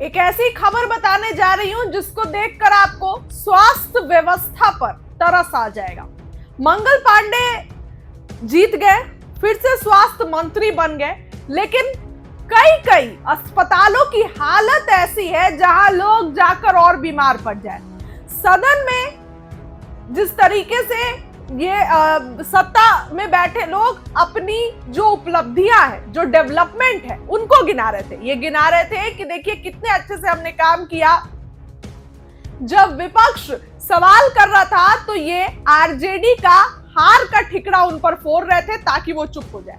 एक ऐसी खबर बताने जा रही हूं जिसको देखकर आपको स्वास्थ्य व्यवस्था पर तरस आ जाएगा। मंगल पांडे जीत गए, फिर से स्वास्थ्य मंत्री बन गए, लेकिन कई अस्पतालों की हालत ऐसी है जहां लोग जाकर और बीमार पड़ जाए। सदन में जिस तरीके से ये सत्ता में बैठे लोग अपनी जो उपलब्धियां है, जो डेवलपमेंट है, उनको गिना रहे थे। ये गिना रहे थे कि देखिए कितने अच्छे से हमने काम किया। जब विपक्ष सवाल कर रहा था तो ये आरजेडी का हार का ठिकरा उन पर फोड़ रहे थे ताकि वो चुप हो जाए।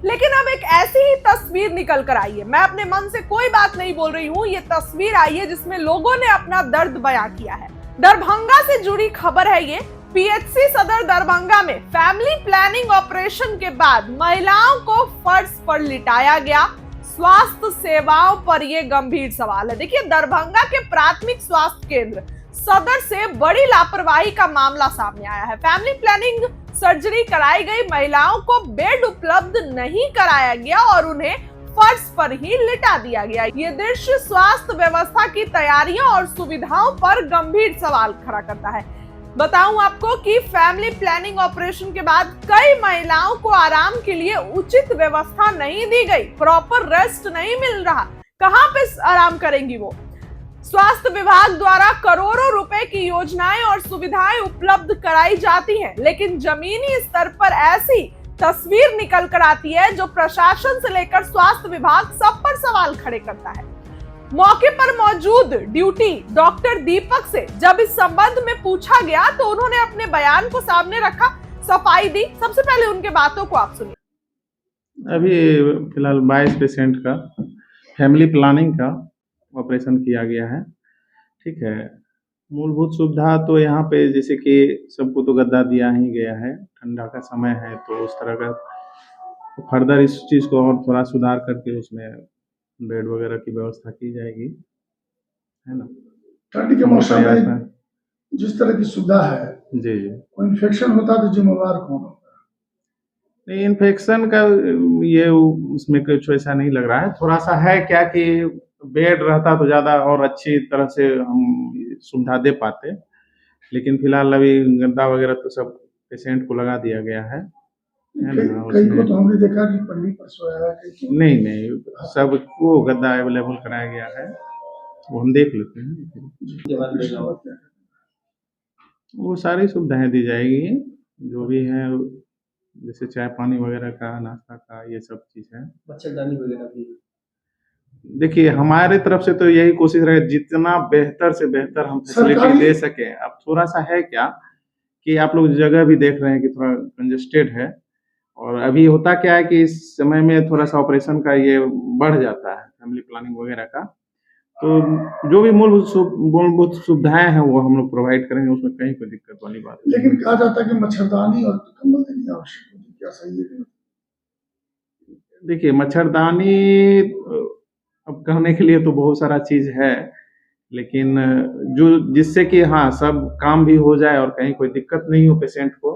लेकिन अब एक ऐसी ही तस्वीर निकल कर आई है। मैं अपने मन से कोई बात नहीं बोल रही हूं, ये तस्वीर आई है जिसमें लोगों ने अपना दर्द बयां किया है। दरभंगा से जुड़ी खबर है ये। पीएचसी सदर दरभंगा में फैमिली प्लानिंग ऑपरेशन के बाद महिलाओं को फर्श पर लिटाया गया। स्वास्थ्य सेवाओं पर यह गंभीर सवाल है। देखिए, दरभंगा के प्राथमिक स्वास्थ्य केंद्र सदर से बड़ी लापरवाही का मामला सामने आया है। फैमिली प्लानिंग सर्जरी कराई गई महिलाओं को बेड उपलब्ध नहीं कराया गया और उन्हें फर्श पर ही लिटा दिया गया। ये दृश्य स्वास्थ्य व्यवस्था की तैयारियों और सुविधाओं पर गंभीर सवाल खड़ा करता है। बताऊं आपको कि फैमिली प्लानिंग ऑपरेशन के बाद कई महिलाओं को आराम के लिए उचित व्यवस्था नहीं दी गई, प्रॉपर रेस्ट नहीं मिल रहा। कहां पे आराम करेंगी वो? स्वास्थ्य विभाग द्वारा करोड़ों रुपए की योजनाएं और सुविधाएं उपलब्ध कराई जाती हैं, लेकिन जमीनी स्तर पर ऐसी तस्वीर निकल कर आती है जो प्रशासन से लेकर स्वास्थ्य विभाग सब पर सवाल खड़े करता है। मौके पर मौजूद ड्यूटी डॉक्टर दीपक से जब इस संबंध में पूछा गया तो उन्होंने अपने बयान को सामने रखा, सफाई दी। सबसे पहले उनके बातों को आप सुनिए। अभी फिलहाल 22 पेशेंट का फैमिली प्लानिंग का ऑपरेशन किया गया है। ठीक है, मूलभूत सुविधा तो यहाँ पे जैसे कि सबको तो गद्दा दिया ही गया है। ठंडा का समय है तो उस तरह का फर्दर इस चीज़ को और थोड़ा सुधार करके उसमें बेड वगैरह की व्यवस्था की जाएगी, है ना। ठंड के मौसम में जिस तरह की सुविधा है, जी वो इन्फेक्शन होता तो जिम्मेवार कौन होता? नहीं, इन्फेक्शन का ये उसमें कुछ वैसा नहीं लग रहा है। थोड़ा सा है क्या कि बेड रहता तो ज़्यादा और अच्छी तरह से हम सुविधा दे पाते, लेकिन फिलहाल अभी गद्दा वगैरह तो सब पेशेंट को लगा दिया गया है। कई को तो हमने देखा कि पन्नी पर सोया है। नहीं, सबको गद्दा अवेलेबल कराया गया है, वो हम देख लेते हैं। वो सारी सुविधाएं दी जाएगी जो भी है, जैसे चाय पानी वगैरह का, नाश्ता का, ये सब चीज़ है। मच्छरदानी वगैरह भी। देखिए, हमारे तरफ से तो यही कोशिश रहे जितना बेहतर से बेहतर हम फैसिलिटी दे सके। अब थोड़ा सा है क्या कि आप लोग जगह भी देख रहे हैं कि थोड़ा कंजेस्टेड है, और अभी होता क्या है कि इस समय में थोड़ा सा ऑपरेशन का ये बढ़ जाता है, फैमिली प्लानिंग वगैरह का। तो जो भी मूलभूत सुविधाएं हैं वो हम लोग प्रोवाइड करेंगे, उसमें कहीं कोई दिक्कत वाली बात नहीं। लेकिन कहा जाता है कि मच्छरदानी और कंबल देनी आवश्यक होती है, क्या सही है? देखिए, मच्छरदानी अब कहने के लिए तो बहुत सारा चीज है, लेकिन जो जिससे कि हाँ सब काम भी हो जाए और कहीं कोई दिक्कत नहीं हो पेशेंट को,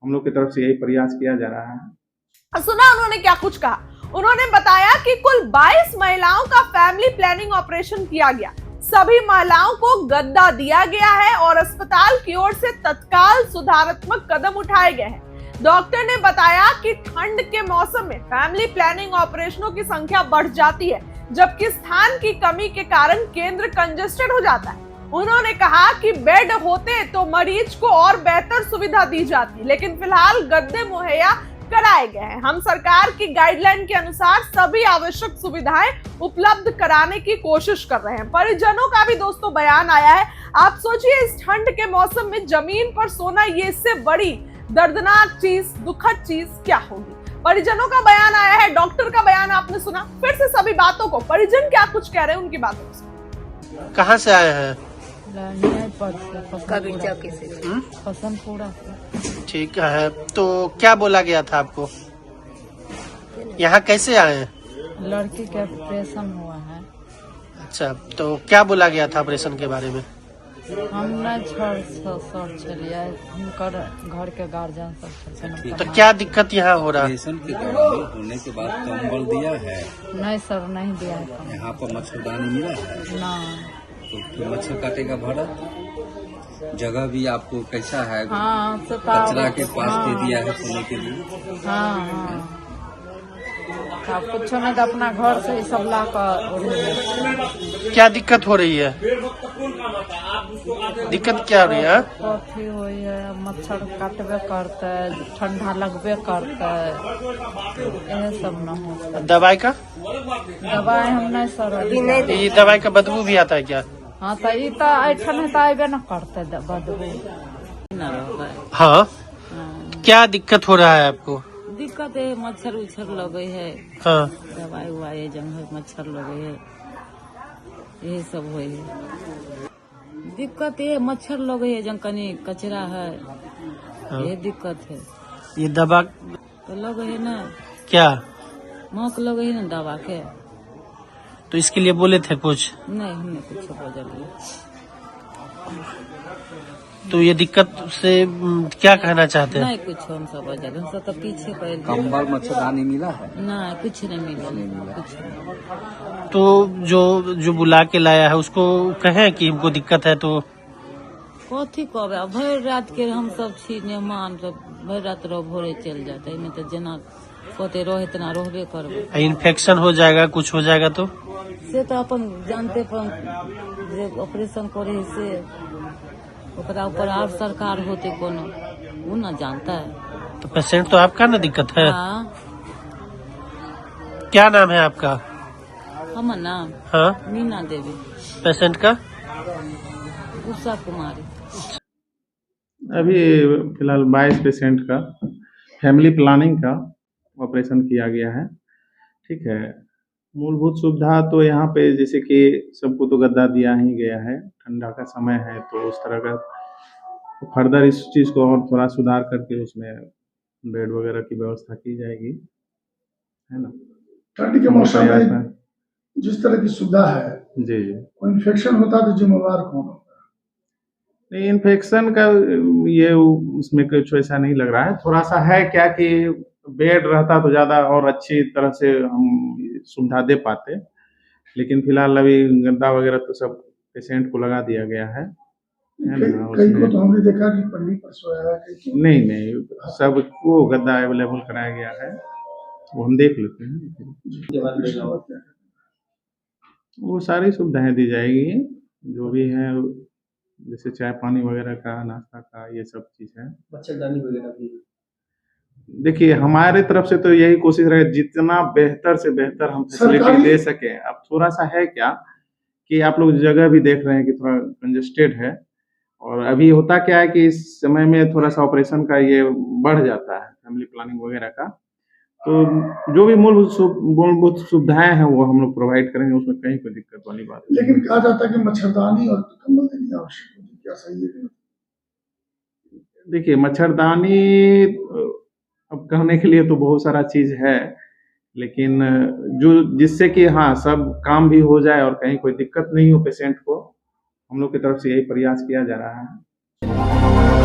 हम लोग की तरफ से यही प्रयास किया जा रहा है। सुना उन्होंने क्या कुछ कहा? उन्होंने बताया कि कुल 22 महिलाओं का फैमिली प्लानिंग ऑपरेशन किया गया। सभी महिलाओं को गद्दा दिया गया है और अस्पताल की ओर से तत्काल सुधारात्मक कदम उठाए गए हैं। डॉक्टर ने बताया कि ठंड के मौसम में फैमिली प्लानिंग ऑपरेशनों की संख्या बढ़ जाती है, जबकि स्थान की कमी के कारण केंद्र कंजेस्टेड हो जाता है। उन्होंने कहा कि बेड होते तो मरीज को और बेहतर सुविधा दी जाती, लेकिन फिलहाल गद्दे मुहैया कराए गए हैं। हम सरकार की गाइडलाइन के अनुसार सभी आवश्यक सुविधाएं उपलब्ध कराने की कोशिश कर रहे हैं। परिजनों का भी दोस्तों बयान आया है। आप सोचिए, इस ठंड के मौसम में जमीन पर सोना, ये इससे बड़ी दर्दनाक चीज, दुखद चीज क्या होगी? परिजनों का बयान आया है, डॉक्टर का बयान आपने सुना। फिर से सभी बातों को, परिजन क्या कुछ कह रहे हैं उनकी बातों को। कहाँ से आए हैं? ठीक है, तो क्या बोला गया था आपको? यहाँ कैसे आए हैं? लड़की का ऑपरेशन हुआ है। अच्छा, तो क्या बोला गया था ऑपरेशन के बारे में? हम नहीं छोड़ छलिए हुनकर घर के गार्जियन सब छलखिन। तो क्या दिक्कत यहाँ हो रहा है? ऑपरेशन के दौरान होने के बाद कंबल दिया है, नहीं सर नहीं दिया है कम। यहाँ पर मच्छरदानी मिला है, ना तो फिर मच्छर काटेगा भरा। जगह भी आपको कैसा है? हाँ कचरा के पास दे दिया है सोने के लिए। हाँ अब कुछ नहीं तो अपना घर से ही सब ला कर क्या दिक्कत हो रही है? दिक्कत क्या हो रही है? कथी हुई है, मच्छर काटबे करते, ठंडा लगबे करते, यह सब न हो। दवाई का? दवाई हम नहीं सर ये दवाई का बदबू भी आता है क्या? हाँ तो ये तो ऐठन तो अबे न करते बदबू न रहबे। हाँ, क्या दिक्कत हो रहा है आपको? दिक्कत है मच्छर उच्छर लगे है, हाँ, दवाई उवाई जंग मच्छर लगे है, यही सब हुए है। दिक्कत ये मच्छर लगे है जंग कनी कचरा है, ये दिक्कत है। ये दवा तो लगे है ना, क्या? मौक लगे है ना दवा के। तो इसके लिए बोले थे कुछ? नहीं हमने कुछ बोल। तो ये दिक्कत से क्या कहना चाहते हैं? नहीं कुछ हम सब वजह हम सब तो पीछे पड़ कंबल मच्छरदानी मिला है? ना कुछ नहीं मिला कुछ नहीं। तो जो बुला के लाया है उसको कहें कि हमको दिक्कत है तो कथी कहबे, भर रात के हम सब छी मेहमान सब भर रात रहो भोरे चल जाते है, तो जना कहते रहे इतना रहबे करबे। इन्फेक्शन हो जाएगा, कुछ हो जाएगा तो से तो अपन जानते पर जे ऑपरेशन करे से ओकरा ऊपर और सरकार होते कोनो वो न जानता है। तो पेशेंट तो आपका ना दिक्कत है। हाँ क्या नाम है आपका? हमर नाम हाँ, मीना देवी। पेशेंट का? उषा कुमारी। अभी फिलहाल 22 पेशेंट का फैमिली प्लानिंग का ऑपरेशन किया गया है। ठीक है, मूलभूत सुविधा तो यहाँ पे जैसे कि सबको तो गद्दा दिया ही गया है, ठंडा का समय है तो उस तरह का फर्दर इस चीज़ को और थोड़ा सुधार करके उसमें बेड वगैरह की व्यवस्था की जाएगी, है ना। ठंड के मौसम में जिस तरह की सुविधा है, जी जी, कोई इन्फेक्शन होता तो जिम्मेवार कौन होता? नहीं इन्फेक्शन का ये उसमें कुछ ऐसा नहीं लग रहा है। थोड़ा सा है क्या कि बेड रहता तो ज़्यादा और अच्छी तरह से हम सुविधा दे पाते, लेकिन फिलहाल अभी गद्दा वगैरह तो सब पेशेंट को लगा दिया गया है ना। कई को तो हमने देखा कि पन्नी पर सोया है, कई को नहीं सबको गद्दा अवेलेबल कराया गया है, वो हम देख लेते हैं। वो सारी सुविधाएं दी जाएगी जो भी है, जैसे चाय पानी वगैरह का, नाश्ता का, ये सब चीज़ है। मच्छरदानी वगैरह भी। देखिए हमारे तरफ से तो यही कोशिश रहे जितना बेहतर से बेहतर हम फैसिलिटी दे सके। अब थोड़ा सा है क्या कि आप लोग जगह भी देख रहे हैं कि थोड़ा कंजेस्टेड है, और अभी होता क्या है कि इस समय में थोड़ा सा ऑपरेशन का ये बढ़ जाता है, फैमिली प्लानिंग वगैरह का। तो जो भी मूलभूत सुविधाएं हैं वो हम लोग प्रोवाइड करेंगे, उसमें कहीं कोई दिक्कत वाली बात नहीं। लेकिन कहा जाता है कि मच्छरदानी और कंबल देनी आवश्यक होती है, क्या सही है? देखिए मच्छरदानी अब कहने के लिए तो बहुत सारा चीज है, लेकिन जो जिससे कि हाँ सब काम भी हो जाए और कहीं कोई दिक्कत नहीं हो पेशेंट को, हम लोग की तरफ से यही प्रयास किया जा रहा है।